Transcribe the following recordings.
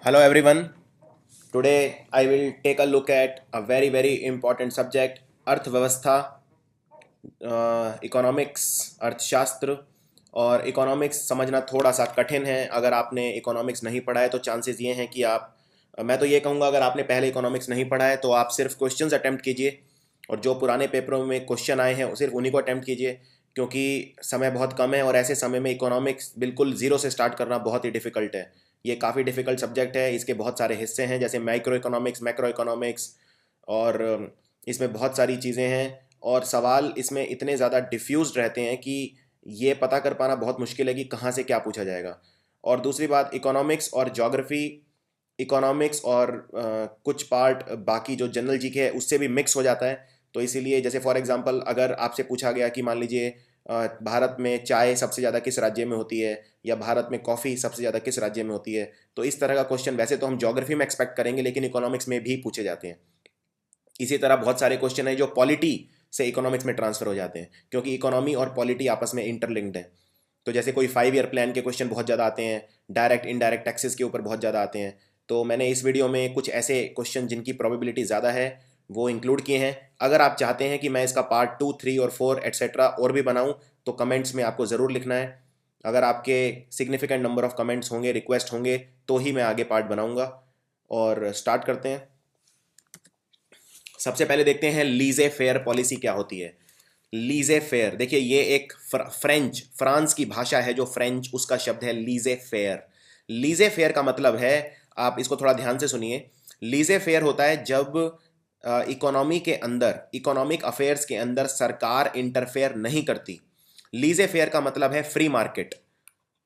Hello everyone. Today I will take a look at a very important subject, अर्थव्यवस्था, economics, अर्थशास्त्र। और economics समझना थोड़ा सा कठिन है। अगर आपने इकोनॉमिक्स नहीं पढ़ा है तो चांसेस ये हैं कि मैं तो ये कहूँगा, अगर आपने पहले इकोनॉमिक्स नहीं पढ़ा है तो आप सिर्फ क्वेश्चंस अटेम्प्ट कीजिए और जो पुराने पेपरों में क्वेश्चन आए हैं सिर्फ उन्हीं को अटेम्प्ट कीजिए, क्योंकि समय बहुत कम है और ऐसे समय में इकोनॉमिक्स बिल्कुल ज़ीरो से स्टार्ट करना बहुत ही डिफ़िकल्ट है। ये काफ़ी डिफ़िकल्ट सब्जेक्ट है। इसके बहुत सारे हिस्से हैं, जैसे माइक्रो इकोनॉमिक्स, मैक्रो इकोनॉमिक्स, और इसमें बहुत सारी चीज़ें हैं। और सवाल इसमें इतने ज़्यादा डिफ्यूज्ड रहते हैं कि ये पता कर पाना बहुत मुश्किल है कि कहाँ से क्या पूछा जाएगा। और दूसरी बात, इकोनॉमिक्स और ज्योग्राफी, इकोनॉमिक्स और कुछ पार्ट बाकी जो जनरल जीके है उससे भी मिक्स हो जाता है। तो इसीलिए जैसे फॉर एग्जांपल अगर आपसे पूछा गया कि मान लीजिए भारत में चाय सबसे ज़्यादा किस राज्य में होती है, या भारत में कॉफ़ी सबसे ज़्यादा किस राज्य में होती है, तो इस तरह का क्वेश्चन वैसे तो हम ज्योग्राफी में एक्सपेक्ट करेंगे, लेकिन इकोनॉमिक्स में भी पूछे जाते हैं। इसी तरह बहुत सारे क्वेश्चन हैं जो पॉलिटी से इकोनॉमिक्स में ट्रांसफर हो जाते हैं, क्योंकि इकोनॉमी और पॉलिटी आपस में इंटरलिंक्ड है। तो जैसे कोई 5 ईयर प्लान के क्वेश्चन बहुत ज़्यादा आते हैं, डायरेक्ट इनडायरेक्ट टैक्सेस के ऊपर बहुत ज़्यादा आते हैं। तो मैंने इस वीडियो में कुछ ऐसे क्वेश्चन जिनकी प्रोबेबिलिटी ज़्यादा है वो इंक्लूड किए हैं। अगर आप चाहते हैं कि मैं इसका पार्ट 2, 3 और 4 एट्सेट्रा और भी बनाऊं तो कमेंट्स में आपको ज़रूर लिखना है। अगर आपके सिग्निफिकेंट नंबर ऑफ कमेंट्स होंगे, रिक्वेस्ट होंगे, तो ही मैं आगे पार्ट बनाऊंगा। और स्टार्ट करते हैं। सबसे पहले देखते हैं लीजे फेयर पॉलिसी क्या होती है। लीजे फेयर, देखिए ये एक फ्रांस की भाषा है जो फ्रेंच, उसका शब्द है लीजे फेयर। लीजे फेयर का मतलब है, आप इसको थोड़ा ध्यान से सुनिए। लीजे फेयर होता है जब इकोनॉमी के अंदर, इकोनॉमिक अफेयर्स के अंदर सरकार इंटरफेयर नहीं करती। लीजे फेयर का मतलब है फ्री मार्केट,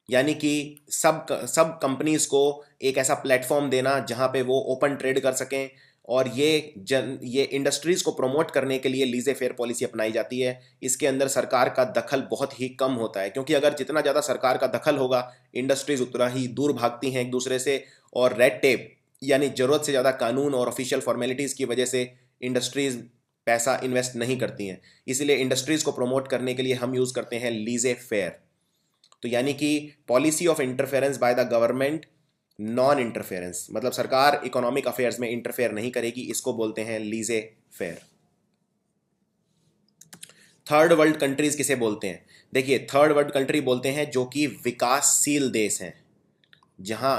यानी कि सब सब कंपनीज को एक ऐसा प्लेटफॉर्म देना जहां पे वो ओपन ट्रेड कर सकें। और ये इंडस्ट्रीज को प्रमोट करने के लिए लीजे फेयर पॉलिसी अपनाई जाती है। इसके अंदर सरकार का दखल बहुत ही कम होता है, क्योंकि अगर जितना ज़्यादा सरकार का दखल होगा, इंडस्ट्रीज उतना ही दूर भागती हैं एक दूसरे से। और रेड टेप, यानी ज़रूरत से ज़्यादा कानून और ऑफिशियल फॉर्मेलिटीज़ की वजह से इंडस्ट्रीज पैसा इन्वेस्ट नहीं करती हैं। इसीलिए इंडस्ट्रीज को प्रमोट करने के लिए हम यूज़ करते हैं लीजे फेयर। तो यानी कि policy of interference by the government, non interference, मतलब सरकार इकोनॉमिक अफेयर्स में इंटरफेयर नहीं करेगी, इसको बोलते हैं लीजे फेयर। थर्ड वर्ल्ड कंट्रीज किसे बोलते हैं? देखिए, थर्ड वर्ल्ड कंट्री बोलते हैं जो कि विकासशील देश हैं, जहां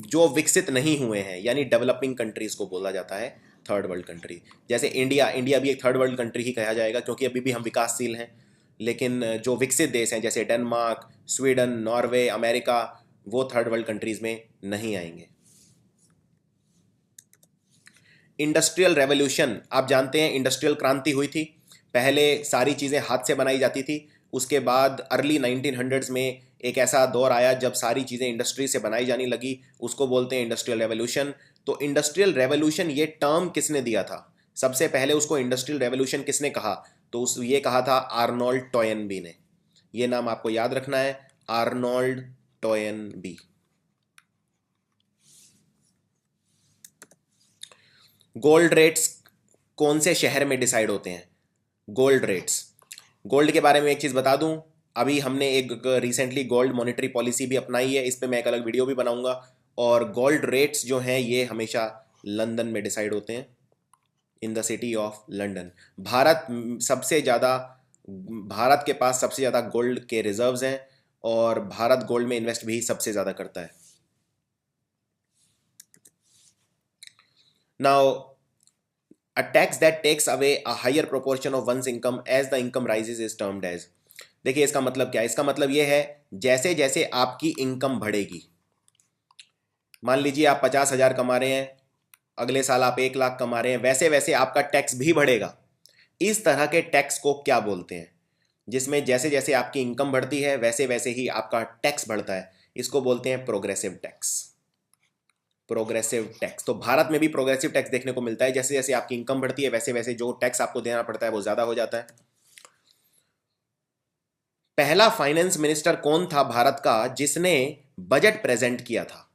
जो विकसित नहीं हुए हैं, यानी डेवलपिंग कंट्रीज को बोला जाता है थर्ड वर्ल्ड कंट्री। जैसे इंडिया, इंडिया भी एक थर्ड वर्ल्ड कंट्री ही कहा जाएगा, क्योंकि अभी भी हम विकासशील हैं। लेकिन जो विकसित देश हैं जैसे डेनमार्क, स्वीडन, नॉर्वे, अमेरिका, वो थर्ड वर्ल्ड कंट्रीज में नहीं आएंगे। इंडस्ट्रियल रेवोल्यूशन, आप जानते हैं इंडस्ट्रियल क्रांति हुई थी। पहले सारी चीज़ें हाथ से बनाई जाती थी, उसके बाद अर्ली 1900s में एक ऐसा दौर आया जब सारी चीज़ें इंडस्ट्री से बनाई जाने लगी, उसको बोलते हैं इंडस्ट्रियल रेवोल्यूशन। तो इंडस्ट्रियल रेवोल्यूशन ये टर्म किसने दिया था? सबसे पहले उसको इंडस्ट्रियल रेवोल्यूशन किसने कहा? तो उस ये कहा था आर्नोल्ड टॉयनबी ने। ये नाम आपको याद रखना है, आर्नोल्ड टॉयनबी। गोल्ड रेट्स कौन से शहर में डिसाइड होते हैं? गोल्ड रेट्स, गोल्ड के बारे में एक चीज़ बता दूं, अभी हमने एक रिसेंटली गोल्ड मॉनेटरी पॉलिसी भी अपनाई है, इस पे मैं एक अलग वीडियो भी बनाऊंगा। और गोल्ड रेट्स जो हैं ये हमेशा लंदन में डिसाइड होते हैं, in the city of London. Bharat सबसे ज़्यादा, भारत के पास सबसे ज़्यादा गोल्ड के रिजर्व्स हैं, और भारत गोल्ड में इन्वेस्ट भी सबसे ज़्यादा करता है। Now, a tax that takes away a higher proportion of one's income as the income rises is termed as। देखिए इसका मतलब क्या है? इसका मतलब ये है, जैसे जैसे आपकी इनकम बढ़ेगी, मान लीजिए आप 50,000 कमा रहे हैं, अगले साल आप 1 लाख कमा रहे हैं, वैसे वैसे आपका टैक्स भी बढ़ेगा। इस तरह के टैक्स को क्या बोलते हैं? जिसमें जैसे जैसे आपकी इनकम बढ़ती है वैसे वैसे ही आपका टैक्स बढ़ता है, इसको बोलते हैं प्रोग्रेसिव टैक्स। प्रोग्रेसिव टैक्स, तो भारत में भी प्रोग्रेसिव टैक्स देखने को मिलता है। जैसे जैसे आपकी इनकम बढ़ती है वैसे वैसे जो टैक्स आपको देना पड़ता है वो ज्यादा हो जाता है। पहला फाइनेंस मिनिस्टर कौन था भारत का जिसने बजट प्रेजेंट किया था?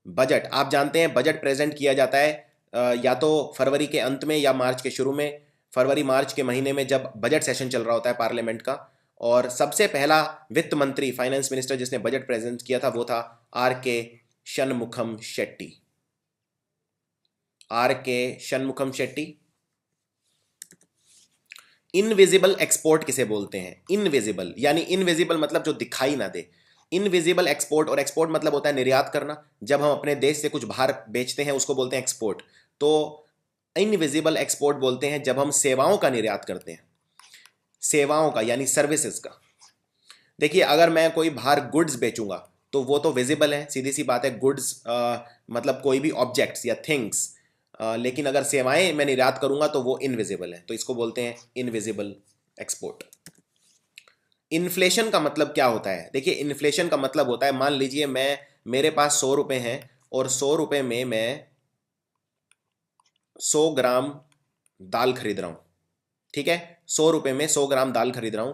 बजट, आप जानते हैं बजट प्रेजेंट किया जाता है या तो फरवरी के अंत में या मार्च के शुरू में। फरवरी मार्च के महीने में जब बजट सेशन चल रहा होता है पार्लियामेंट का। और सबसे पहला वित्त मंत्री, फाइनेंस मिनिस्टर जिसने बजट प्रेजेंट किया था वो था आर के शनमुखम शेट्टी। आर के शनमुखम शेट्टी। इनविजिबल एक्सपोर्ट किसे बोलते हैं? इनविजिबल यानी इनविजिबल मतलब जो दिखाई ना दे। इनविजिबल एक्सपोर्ट, और एक्सपोर्ट मतलब होता है निर्यात करना। जब हम अपने देश से कुछ बाहर बेचते हैं उसको बोलते हैं एक्सपोर्ट। तो इनविजिबल एक्सपोर्ट बोलते हैं जब हम सेवाओं का निर्यात करते हैं, सेवाओं का यानी सर्विसेज का। देखिए अगर मैं कोई बाहर गुड्स बेचूंगा तो वो तो विजिबल है, सीधी सी बात है, गुड्स मतलब कोई भी ऑब्जेक्ट्स या थिंग्स। लेकिन अगर सेवाएं मैं निर्यात करूंगा तो वो इनविजिबल है, तो इसको बोलते हैं इनविजिबल एक्सपोर्ट। इन्फ्लेशन का मतलब क्या होता है? देखिए इन्फ्लेशन का मतलब होता है, मान लीजिए मेरे पास 100 रुपए हैं और 100 रुपए में मैं 100 ग्राम दाल खरीद रहा हूं। ठीक है, 100 रुपए में 100 ग्राम दाल खरीद रहा हूं।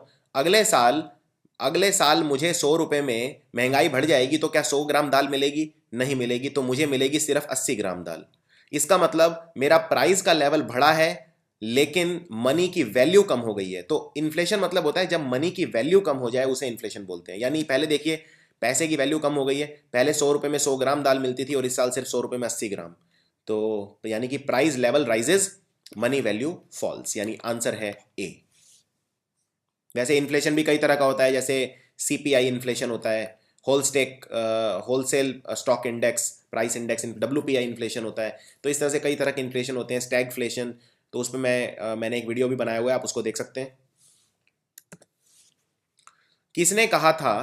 अगले साल मुझे 100 रुपए में महंगाई बढ़ जाएगी तो क्या 100 ग्राम दाल मिलेगी? नहीं मिलेगी, तो मुझे मिलेगी सिर्फ 80 ग्राम दाल। इसका मतलब मेरा प्राइस का लेवल बढ़ा है लेकिन मनी की वैल्यू कम हो गई है। तो इन्फ्लेशन मतलब होता है जब मनी की वैल्यू कम हो जाए उसे इन्फ्लेशन बोलते हैं। यानी पहले देखिए पैसे की वैल्यू कम हो गई है, पहले 100 रुपए में 100 ग्राम दाल मिलती थी और इस साल सिर्फ 100 रुपए में 80 ग्राम। तो यानी कि price level rises, money value falls, यानी आंसर है ए। वैसे इन्फ्लेशन भी कई तरह का होता है, जैसे सीपीआई इन्फ्लेशन होता है, wholesale stock index price index, WPI inflation होता है। तो इस तरह से कई तरह के इन्फ्लेशन होते हैं, स्टैगफ्लेशन। तो उस पर मैंने एक वीडियो भी बनाया हुआ है, आप उसको देख सकते हैं। किसने कहा था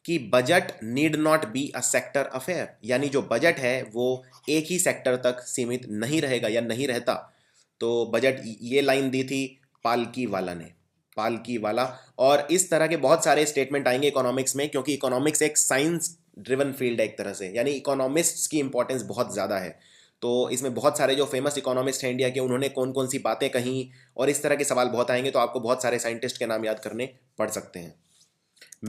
कि budget need not be a sector affair? यानी जो बजट है वो एक ही सेक्टर तक सीमित नहीं रहेगा या नहीं रहता। तो बजट, ये लाइन दी थी पालकी वाला ने, पालकी वाला। और इस तरह के बहुत सारे स्टेटमेंट आएंगे इकोनॉमिक्स में, क्योंकि इकोनॉमिक्स एक साइंस ड्रिवन फील्ड है एक तरह से, यानी इकोनॉमिस्ट्स की इंपॉर्टेंस बहुत ज़्यादा है। तो इसमें बहुत सारे जो फेमस इकोनॉमिस्ट हैं इंडिया के, उन्होंने कौन कौन सी बातें कहीं, और इस तरह के सवाल बहुत आएंगे, तो आपको बहुत सारे साइंटिस्ट के नाम याद करने पड़ सकते हैं।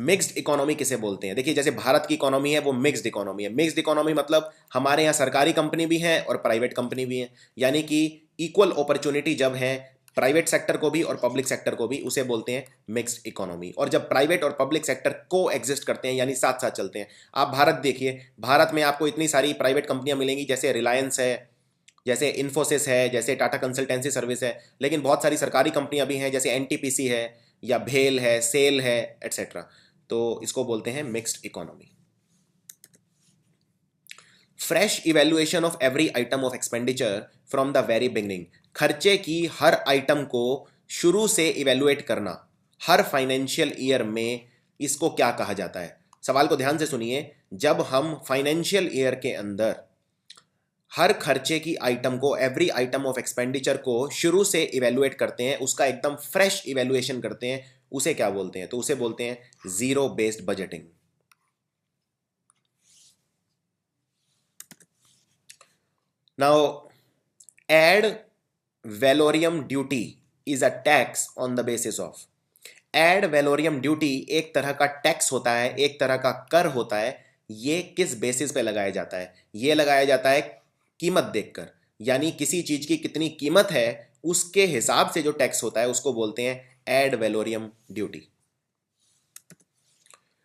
मिक्स्ड इकोनॉमी किसे बोलते हैं? देखिए जैसे भारत की इकोनॉमी है वो मिक्स्ड इकोनॉमी है। मिक्स्ड इकोनॉमी मतलब हमारे यहाँ सरकारी कंपनी भी है और प्राइवेट कंपनी भी है, यानी कि इक्वल अपॉर्चुनिटी जब है प्राइवेट सेक्टर को भी और पब्लिक सेक्टर को भी, उसे बोलते हैं मिक्स्ड इकोनॉमी। और जब प्राइवेट और पब्लिक सेक्टर को एग्जिस्ट करते हैं यानी साथ साथ चलते हैं। आप भारत देखिए, भारत में आपको इतनी सारी प्राइवेट कंपनियां मिलेंगी, जैसे रिलायंस है, जैसे इन्फोसिस है, जैसे टाटा कंसल्टेंसी सर्विस है। लेकिन बहुत सारी सरकारी कंपनियां भी हैं, जैसे एनटीपीसी है या भेल है, सेल है, एटसेट्रा। तो इसको बोलते हैं mixed economy. Fresh evaluation of every item of expenditure from the very beginning. खर्चे की हर आइटम को शुरू से इवेल्युएट करना हर फाइनेंशियल ईयर में, इसको क्या कहा जाता है? सवाल को ध्यान से सुनिए। जब हम फाइनेंशियल ईयर के अंदर हर खर्चे की आइटम को, एवरी आइटम ऑफ एक्सपेंडिचर को शुरू से इवेल्युएट करते हैं, उसका एकदम फ्रेश इवेल्युएशन करते हैं, उसे क्या बोलते हैं? तो उसे बोलते हैं zero based budgeting. Now ad valorem duty is a tax on the basis of. Ad valorem duty एक तरह का टैक्स होता है, एक तरह का कर होता है। ये किस बेसिस पे लगाया जाता है? ये लगाया जाता है कीमत देखकर, यानी किसी चीज की कितनी कीमत है उसके हिसाब से जो टैक्स होता है उसको बोलते हैं एड वैलोरियम ड्यूटी।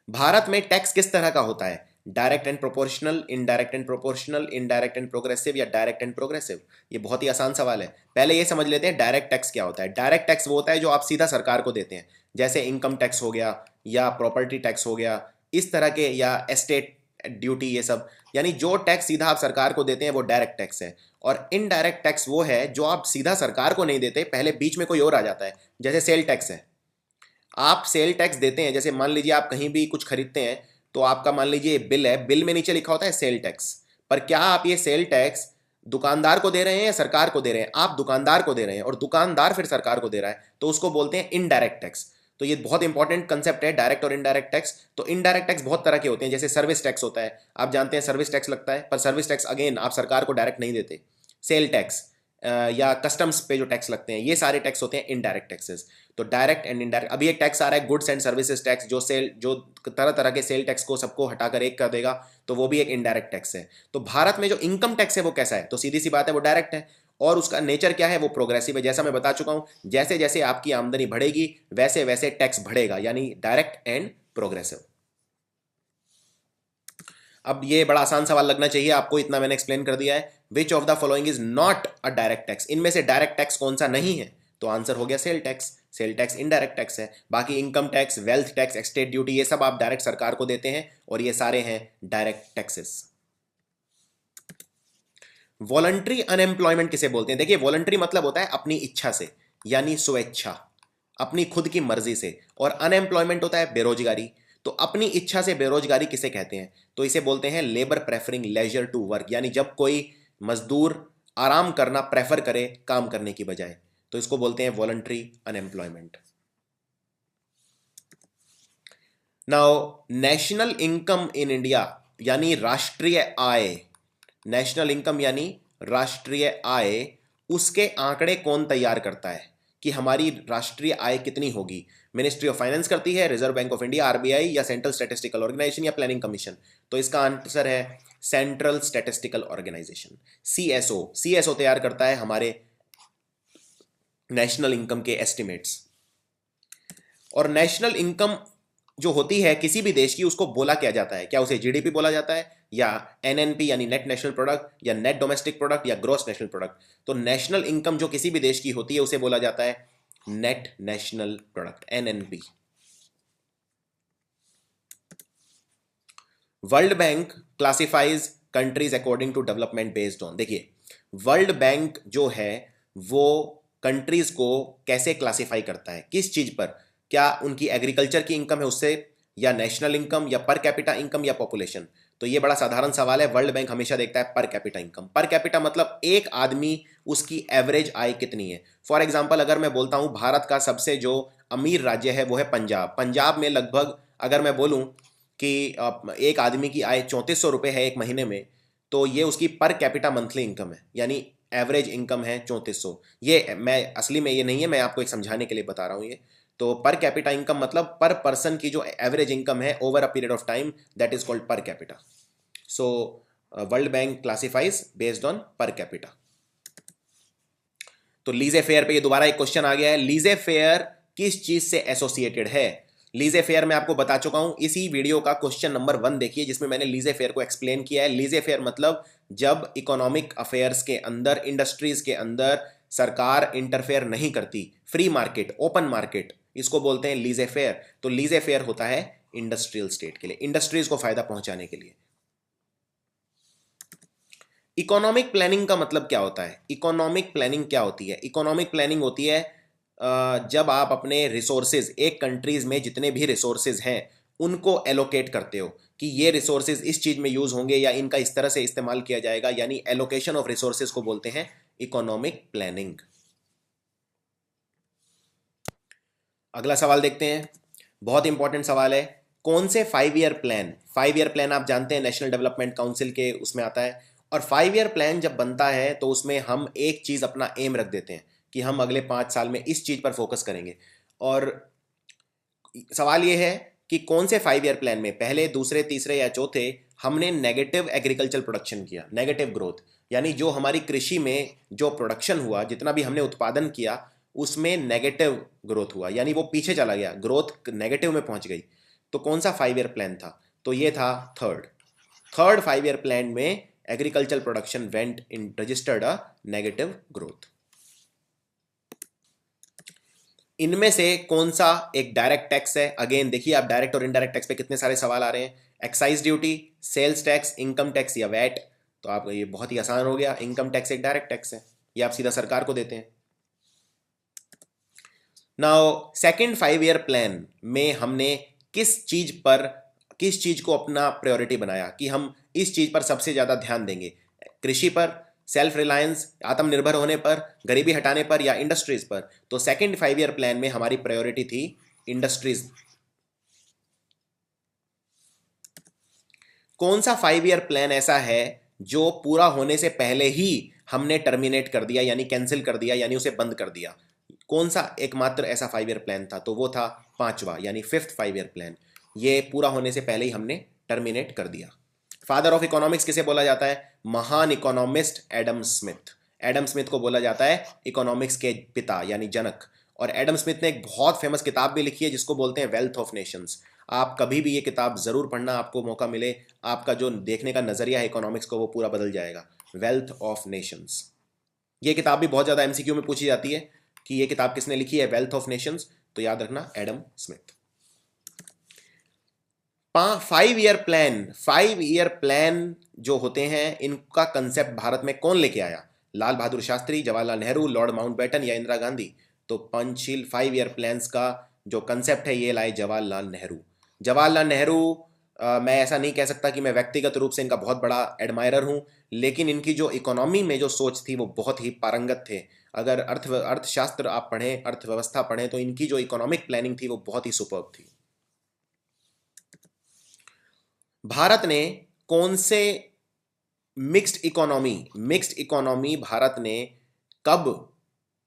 भारत में टैक्स किस तरह का होता है? Direct and proportional, indirect and proportional, indirect and progressive या डायरेक्ट एंड प्रोग्रेसिव? ये बहुत ही आसान सवाल है। पहले ये समझ लेते हैं डायरेक्ट टैक्स क्या होता है। डायरेक्ट टैक्स वो होता है जो आप सीधा सरकार को देते हैं, जैसे इनकम टैक्स हो गया या प्रॉपर्टी टैक्स हो गया, इस तरह के, या एस्टेट ड्यूटी, ये सब। यानी जो टैक्स सीधा आप सरकार को देते हैं वो डायरेक्ट टैक्स है। और इनडायरेक्ट टैक्स वो है जो आप सीधा सरकार को नहीं देते, पहले बीच में कोई और आ जाता है, जैसे सेल टैक्स है। आप सेल टैक्स देते हैं, जैसे मान लीजिए आप कहीं भी कुछ खरीदते हैं तो आपका मान लीजिए बिल है, बिल में नीचे लिखा होता है सेल टैक्स। पर क्या आप ये सेल टैक्स दुकानदार को दे रहे हैं या सरकार को दे रहे हैं? आप दुकानदार को दे रहे हैं और दुकानदार फिर सरकार को दे रहा है, तो उसको बोलते हैं इनडायरेक्ट टैक्स। तो ये बहुत इंपॉर्टेंट कंसेप्ट है, डायरेक्ट और इनडायरेक्ट टैक्स। तो इनडायरेक्ट टैक्स बहुत तरह के होते हैं, जैसे सर्विस टैक्स होता है, आप जानते हैं सर्विस टैक्स लगता है, पर सर्विस टैक्स अगेन आप सरकार को डायरेक्ट नहीं देते। सेल टैक्स या कस्टम्स पे जो टैक्स लगते हैं, ये सारे टैक्स होते हैं इनडायरेक्ट टैक्सेस। तो डायरेक्ट एंड इनडायरेक्ट। अभी एक टैक्स आ रहा है गुड्स एंड सर्विसेज टैक्स, जो तरह तरह के सेल टैक्स को सबको हटाकर एक कर देगा, तो वो भी एक इनडायरेक्ट टैक्स है। तो भारत में जो इनकम टैक्स है वो कैसा है? तो सीधी सी बात है वो डायरेक्ट है, और उसका नेचर क्या है? वो प्रोग्रेसिव है। जैसा मैं बता चुका हूं, जैसे जैसे आपकी आमदनी बढ़ेगी वैसे वैसे टैक्स बढ़ेगा, यानी डायरेक्ट एंड प्रोग्रेसिव। अब ये बड़ा आसान सवाल लगना चाहिए आपको, इतना मैंने एक्सप्लेन कर दिया है। Which of the following is not a direct tax, इनमें से डायरेक्ट टैक्स कौन सा नहीं है? तो आंसर हो गया sale tax. Sale tax indirect tax है। बाकी income tax, wealth tax, estate duty, ये सब आप डायरेक्ट सरकार को देते हैं और ये सारे हैं डायरेक्ट टैक्सेस। वॉलंटरी अनएम्प्लॉयमेंट किसे बोलते हैं? देखिए, वॉलंटरी मतलब होता है अपनी इच्छा से, यानी स्वेच्छा, अपनी खुद की मर्जी से, और अनएम्प्लॉयमेंट होता है बेरोजगारी। तो अपनी इच्छा से बेरोजगारी किसे कहते हैं? तो इसे बोलते हैं labour preferring leisure to work, यानी जब कोई मजदूर आराम करना प्रेफर करे काम करने की बजाय, तो इसको बोलते हैं voluntary unemployment. Now national income in India, यानी राष्ट्रीय आय, नेशनल इनकम यानी राष्ट्रीय आय, उसके आंकड़े कौन तैयार करता है कि हमारी राष्ट्रीय आय कितनी होगी? मिनिस्ट्री ऑफ फाइनेंस करती है, Reserve Bank of India RBI, या सेंट्रल स्टैटिस्टिकल ऑर्गेनाइजेशन, या प्लानिंग कमीशन? तो इसका आंसर है Central Statistical Organisation, CSO. CSO तैयार करता है हमारे नेशनल इनकम के एस्टिमेट्स। और नेशनल इनकम जो होती है किसी भी देश की, उसको बोला क्या जाता है? क्या उसे जीडीपी बोला जाता है, या एनएनपी यानी नेट नेशनल प्रोडक्ट, या नेट डोमेस्टिक प्रोडक्ट, या ग्रॉस नेशनल प्रोडक्ट? तो नेशनल इनकम जो किसी भी देश की होती है उसे बोला जाता है net national product, NNP. World Bank classifies countries according to development based on, देखिए वर्ल्ड बैंक जो है वो कंट्रीज को कैसे क्लासिफाई करता है, किस चीज पर? क्या उनकी एग्रीकल्चर की इनकम है उससे, या नेशनल इनकम, या पर कैपिटा इनकम, या पॉपुलेशन? तो ये बड़ा साधारण सवाल है। वर्ल्ड बैंक हमेशा देखता है per capita income. Per capita मतलब एक आदमी उसकी एवरेज आय कितनी है। फॉर एग्जांपल अगर मैं बोलता हूं भारत का सबसे जो अमीर राज्य है वो है पंजाब। पंजाब में लगभग अगर मैं बोलूं कि एक आदमी की आय 3400 रुपये है एक महीने में, तो ये उसकी पर कैपिटा मंथली इनकम है, यानी एवरेज इनकम है 3400। ये मैं असली में ये नहीं है, मैं आपको एक समझाने के लिए बता रहा हूँ ये। तो पर कैपिटा इनकम मतलब पर पर्सन की जो एवरेज इनकम है over a period of time, that is called per capita. So world Bank classifies based on per capita. तो लीजे फेयर पे ये दोबारा एक क्वेश्चन आ गया है, लीजे फेयर किस चीज से एसोसिएटेड है? लीजे फेयर मैं आपको बता चुका हूं, इसी वीडियो का क्वेश्चन नंबर 1 देखिए जिसमें मैंने लीजे फेयर को एक्सप्लेन किया है। लीजे फेयर मतलब जब इकोनॉमिक अफेयर्स के अंदर, इंडस्ट्रीज के अंदर सरकार इंटरफेयर नहीं करती, फ्री मार्केट, ओपन मार्केट, इसको बोलते हैं लीजे फेयर। तो लीजे फेयर होता है इंडस्ट्रियल स्टेट के लिए, इंडस्ट्रीज को फायदा पहुंचाने के लिए। इकोनॉमिक प्लानिंग का मतलब क्या होता है? इकोनॉमिक प्लानिंग क्या होती है? इकोनॉमिक प्लानिंग होती है जब आप अपने रिसोर्सेज, एक कंट्रीज में जितने भी रिसोर्सेज हैं उनको एलोकेट करते हो कि ये रिसोर्सेज इस चीज में यूज होंगे या इनका इस तरह से इस्तेमाल किया जाएगा, यानी एलोकेशन ऑफ रिसोर्सेज को बोलते हैं इकोनॉमिक प्लानिंग। अगला सवाल देखते हैं, बहुत इंपॉर्टेंट सवाल है। कौन से 5 ईयर प्लान, 5 ईयर प्लान आप जानते हैं नेशनल डेवलपमेंट काउंसिल के उसमें आता है, और 5 ईयर प्लान जब बनता है तो उसमें हम एक चीज अपना एम रख देते हैं कि हम अगले 5 साल में इस चीज पर फोकस करेंगे। और सवाल यह है कि कौन से 5 ईयर प्लान में पहले, दूसरे, तीसरे या चौथे हमने नेगेटिव एग्रीकल्चर प्रोडक्शन किया, नेगेटिव ग्रोथ, यानी जो हमारी कृषि में जो प्रोडक्शन हुआ, जितना भी हमने उत्पादन किया उसमें नेगेटिव ग्रोथ हुआ, यानी वो पीछे चला गया, ग्रोथ नेगेटिव में पहुंच गई। तो कौन सा 5 ईयर प्लान था? तो ये था थर्ड 5 ईयर प्लान में agriculture production went in registered a negative growth. इनमें से कौन सा एक डायरेक्ट टैक्स है? अगेन देखिए आप डायरेक्ट और इनडायरेक्ट टैक्स पे कितने सारे सवाल आ रहे हैं। Excise duty, sales tax, income tax या वैट? तो आप ये बहुत ही आसान हो गया, इनकम टैक्स एक डायरेक्ट टैक्स है, ये आप सीधा सरकार को देते हैं। नाउ सेकंड 5 ईयर प्लान में हमने किस चीज को अपना प्रायोरिटी बनाया कि हम इस चीज पर सबसे ज्यादा ध्यान देंगे? कृषि पर, सेल्फ रिलायंस, आत्मनिर्भर होने पर, गरीबी हटाने पर, या इंडस्ट्रीज पर? तो सेकंड 5 ईयर प्लान में हमारी प्रायोरिटी थी इंडस्ट्रीज। कौन सा 5 ईयर प्लान ऐसा है जो पूरा होने से पहले ही हमने टर्मिनेट कर दिया, यानी कैंसिल कर दिया, यानी उसे बंद कर दिया? कौन सा एकमात्र ऐसा 5 ईयर प्लान था? तो वो था पांचवा, यानी फिफ्थ 5 ईयर प्लान। ये पूरा होने से पहले ही हमने टर्मिनेट कर दिया। फादर ऑफ इकोनॉमिक्स किसे बोला जाता है? महान economist Adam Smith. Adam Smith को बोला जाता है इकोनॉमिक्स के पिता यानी जनक। और एडम स्मिथ ने एक बहुत फेमस किताब भी लिखी है जिसको बोलते हैं वेल्थ ऑफ नेशंस। आप कभी भी ये किताब ज़रूर पढ़ना, आपको मौका मिले, आपका जो देखने का नज़रिया है इकोनॉमिक्स को वो पूरा बदल जाएगा। वेल्थ ऑफ नेशंस, ये किताब भी बहुत ज़्यादा एमसीक्यू में पूछी जाती है कि ये किताब किसने लिखी है, वेल्थ ऑफ नेशंस, तो याद रखना एडम स्मिथ। 5 ईयर प्लान जो होते हैं इनका कंसेप्ट भारत में कौन लेके आया? लाल बहादुर शास्त्री, जवाहरलाल नेहरू, लॉर्ड माउंटबेटन या इंदिरा गांधी? तो पंचशील 5 ईयर प्लान्स का जो कंसेप्ट है ये लाए जवाहरलाल नेहरू। जवाहरलाल नेहरू, मैं ऐसा नहीं कह सकता कि मैं व्यक्तिगत रूप से इनका बहुत बड़ा एडमायरर हूं, लेकिन इनकी जो इकोनॉमी में जो सोच थी वो बहुत ही पारंगत थे। अगर अर्थशास्त्र आप पढ़ें, अर्थव्यवस्था पढ़ें, तो इनकी जो इकोनॉमिक प्लानिंग थी वो बहुत ही सुपर्ब थी। भारत ने कौन से मिक्स्ड इकोनॉमी भारत ने कब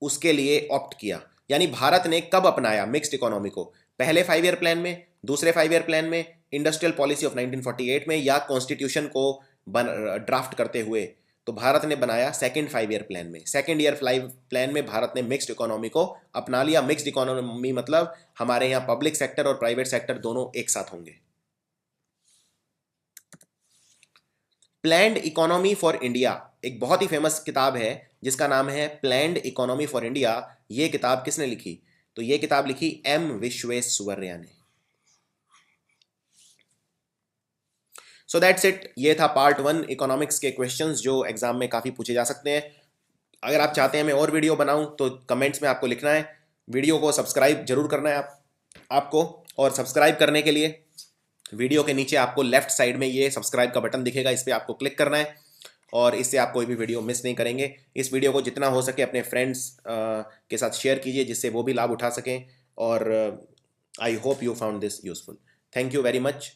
उसके लिए ऑप्ट किया, यानी भारत ने कब अपनाया मिक्स्ड इकोनॉमी को? पहले 5 ईयर प्लान में, दूसरे 5 ईयर प्लान में, इंडस्ट्रियल पॉलिसी ऑफ 1948 में, या कॉन्स्टिट्यूशन को ड्राफ्ट करते हुए? तो भारत ने बनाया सेकंड 5 ईयर प्लान में। सेकंड ईयर प्लान में भारत ने मिक्स्ड इकोनॉमी को अपना लिया। मिक्स्ड इकोनॉमी मतलब हमारे यहाँ पब्लिक सेक्टर और प्राइवेट सेक्टर दोनों एक साथ होंगे। प्लैंड इकोनॉमी फॉर इंडिया एक बहुत ही फेमस किताब है जिसका नाम है प्लैंड इकोनॉमी फॉर इंडिया। ये किताब किसने लिखी? तो ये किताब लिखी एम विश्वेश्वरैया ने। So that's it. ये था पार्ट 1 इकोनॉमिक्स के क्वेश्चंस जो एग्जाम में काफ़ी पूछे जा सकते हैं। अगर आप चाहते हैं मैं और वीडियो बनाऊं तो कमेंट्स में आपको लिखना है। वीडियो को सब्सक्राइब जरूर करना है आपको, और सब्सक्राइब करने के लिए वीडियो के नीचे आपको लेफ्ट साइड में ये सब्सक्राइब का बटन दिखेगा, इस पर आपको क्लिक करना है, और इससे आप कोई भी वीडियो मिस नहीं करेंगे। इस वीडियो को जितना हो सके अपने फ्रेंड्स के साथ शेयर कीजिए जिससे वो भी लाभ उठा सकें, और I hope you found this useful. Thank you very much.